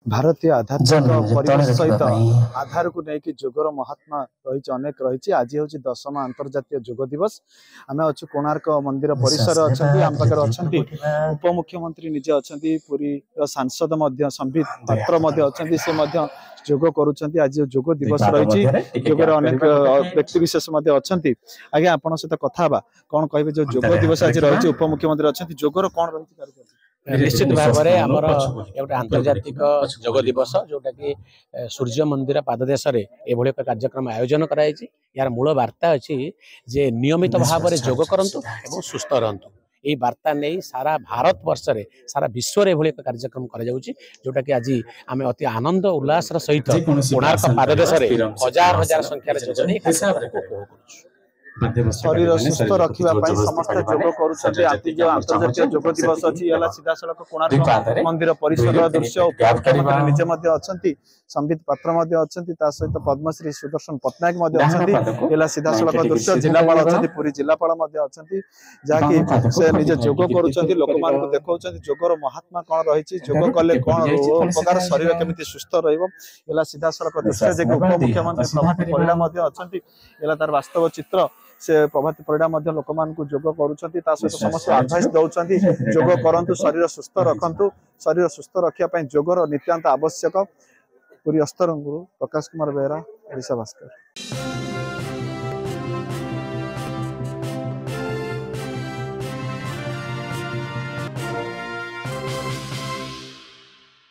भारतीय आध्यात्मिक परिवेश सहित आधार को लेकिन जोगर महात्मा रही अनेक रही आज हूँ 10वां अंतर्जातीय जोग दिवस आम अच्छु कोणार्क मंदिर परिसर अच्छा आम पाखे अच्छा उपमुख्यमंत्री निजे अच्छा पुरी सांसद संबित पात्र अच्छा जोग करुँच आज जोग दिवस रही जोगर अनेक व्यक्ति विशेष अच्छा आज्ञा आप सहित कथा कौन कहे जो जोग दिवस आज रही उपमुख्यमंत्री अच्छा जोगर कौन रही निश्चित भाव में आमर गोटे आंतर्जातिक जोग दिवस जोटा कि सूर्य मंदिर पाददेश एभली एक कार्यक्रम आयोजन कराई यार मूल वार्ता अच्छी जे नियमित भाव में जोग करंतु एवं सुस्थ रहंतु यही वार्ता नहीं सारा भारत वर्ष रे सारा विश्व रे एभली एक कार्यक्रम करा जाउची जोटा कि आज आम अति आनंद उल्लास सहित कोणार्क पाददेश हजार हजार संख्यार जोग नहीं शरीर सुस्थ रखा समस्त जोग कर अंतर्जातीय जोग दिवस अच्छी सीधा सड़क कोणार्क मंदिर परिसर दृश्य उपमुख्यमंत्री निजे अच्छा संबित पात्र अच्छा सहित पद्मश्री सुदर्शन पट्टनायक अच्छा सीधा सड़क दृश्य जिलापाल अच्छा पुरी जिलापाल अच्छा जहाँकि से निजे जोग कर लोक मान देखा जोगर महात्मा कौन रही जोग कले कौन प्रकार शरीर केमी सुस्थ रहा सीधा सड़क दृश्य उपमुख्यमंत्री प्रभात परिड़ा अच्छा तार वास्तव चित्र से प्रभात परिड़ा लोक मान जोग कर समस्त आडभाइस दौरान जोग करंतु शरीर सुस्थ रखंतु शरीर सुस्थ रखा जोगर नित्यांत आवश्यक पुरी अस्तरंगुरु प्रकाश कुमार बेहरा ओडिशा भास्कर।